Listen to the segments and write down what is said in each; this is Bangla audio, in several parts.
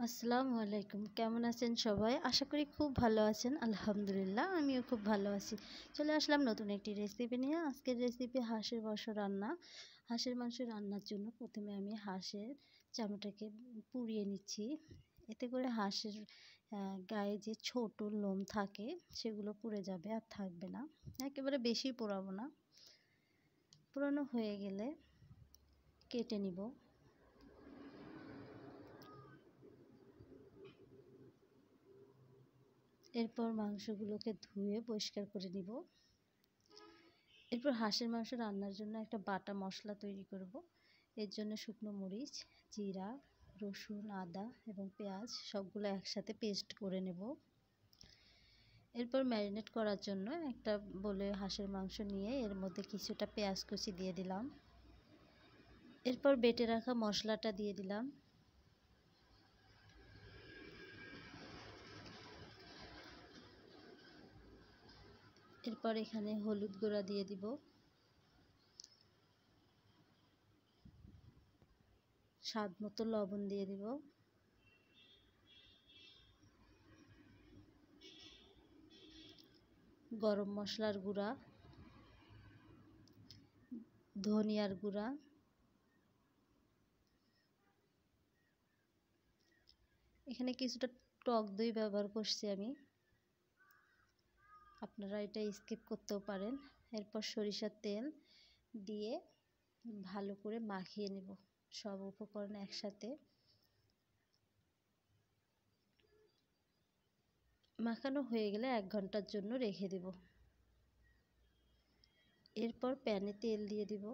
আসসালামু আলাইকুম। কেমন আছেন সবাই? আশা করি খুব ভালো আছেন। আলহামদুলিল্লাহ আমিও খুব ভালো আছি। চলে আসলাম নতুন একটি রেসিপি নিয়ে। আজকের রেসিপি হাঁসের মাংস রান্না। হাঁসের মাংস রান্নার জন্য প্রথমে আমি হাঁসের চামড়াটাকে পুড়িয়ে নিচ্ছি। এতে করে হাঁসের গায়ে যে ছোট লোম থাকে সেগুলো পুড়ে যাবে আর থাকবে না। একেবারে বেশি পোড়াবো না। পোড়ানো হয়ে গেলে কেটে নিব। এরপর মাংসগুলোকে ধুয়ে পরিষ্কার করে নিব। এরপর হাঁসের মাংস রান্নার জন্য একটা বাটা মশলা তৈরি করব। এর জন্য শুকনো মরিচ, জিরা, রসুন, আদা এবং পেঁয়াজ সবগুলো একসাথে পেস্ট করে নেব। এরপর ম্যারিনেট করার জন্য একটা বলে হাঁসের মাংস নিয়ে এর মধ্যে কিছুটা পেঁয়াজ কুচি দিয়ে দিলাম। এরপর বেটে রাখা মশলাটা দিয়ে দিলাম। এরপর এখানে হলুদ গুঁড়া দিয়ে দিব, স্বাদ মতো লবণ দিয়ে দিব, গরম মশলার গুঁড়া, ধনিয়ার গুঁড়া, এখানে কিছুটা টক দই ব্যবহার করছি আমি, আপনারা এটা স্কিপ করতেও পারেন। এরপর সরিষার তেল দিয়ে ভালো করে মাখিয়ে নেব সব উপকরণ একসাথে। মাখানো হয়ে গেলে 1 ঘন্টার জন্য রেখে দেব। এরপর প্যানে তেল দিয়ে দিব,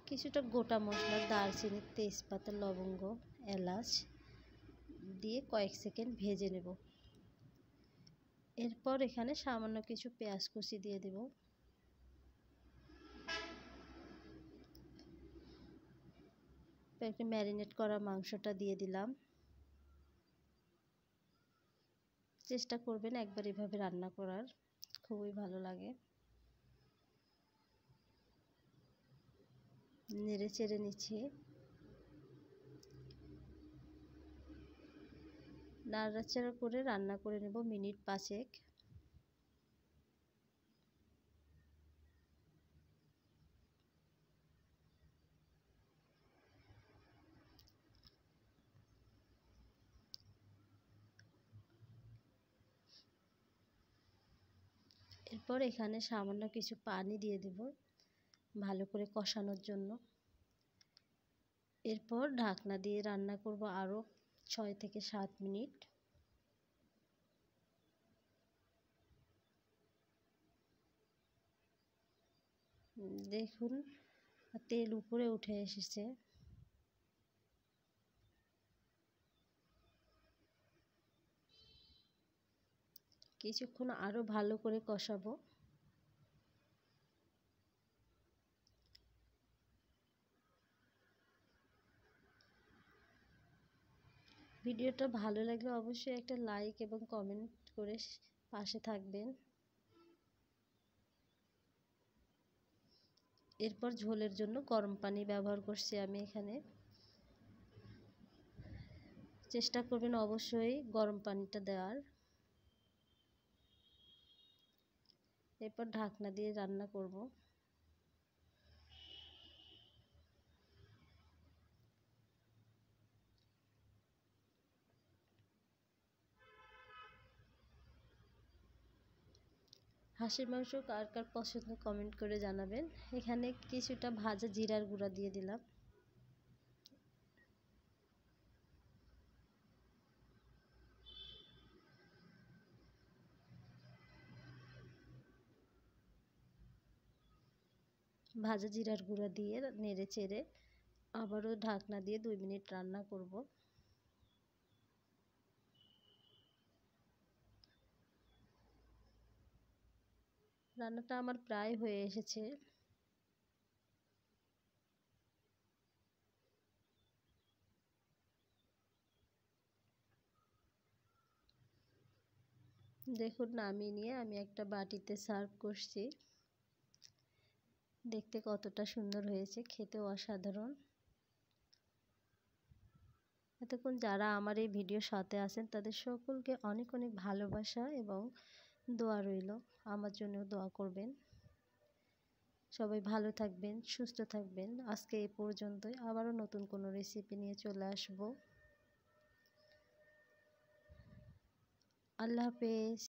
কিছুটা গোটা মশলা দারচিনি, তেজপাতা, লবঙ্গ, এলাচ দিয়ে কয়েক সেকেন্ড ভেজে নেব। এরপর এখানে সামান্য কিছু পেঁয়াজ কুচি দিয়ে দেব। ম্যারিনেট করা মাংসটা দিয়ে দিলাম। চেষ্টা করবেন একবার এভাবে রান্না করার, খুবই ভালো লাগে। নেড়ে চেড়ে নিচ্ছি। নাড়াচাড়া করে রান্না করে নেব মিনিট 5। এরপর এখানে সামান্য কিছু পানি দিয়ে দেব ভালো করে কষানোর জন্য। এরপর ঢাকনা দিয়ে রান্না করব আরও 6 থেকে 7 মিনিট। দেখুন তেল উপরে উঠে এসেছে। কিছুক্ষণ আরও ভালো করে কষাবো। ভিডিওটা ভালো লাগলে অবশ্যই একটা লাইক এবং কমেন্ট করে পাশে থাকবেন। এরপর ঝোলের জন্য গরম পানি ব্যবহার করছি আমি এখানে। চেষ্টা করবেন অবশ্যই গরম পানিটা দেওয়ার। এরপর ঢাকনা দিয়ে রান্না করব। হাঁসের মাংস কার কার পছন্দ কমেন্ট করে জানাবেন। এখানে কিছুটা ভাজা জিরার গুঁড়া দিয়ে দিলাম। ভাজা জিরার গুঁড়া দিয়ে নেড়ে চেড়ে আবারও ঢাকনা দিয়ে 2 মিনিট রান্না করব। রান্নাটা আমার প্রায় হয়ে এসেছে। দেখুন নামিয়ে নিয়ে আমি একটা বাটিতে সার্ভ করছি। দেখতে কতটা সুন্দর হয়েছে, খেতেও অসাধারণ। এতক্ষণ যারা আমার এই ভিডিওর সাথে আছেন তাদের সকলকে অনেক অনেক ভালোবাসা এবং দোয়া রইল। আমার জন্য দোয়া করবেন। সবাই ভালো থাকবেন, সুস্থ থাকবেন। আজকে এই পর্যন্তই, আবারও নতুন কোনো রেসিপি নিয়ে চলে আসব। আল্লাহ হাফেজ।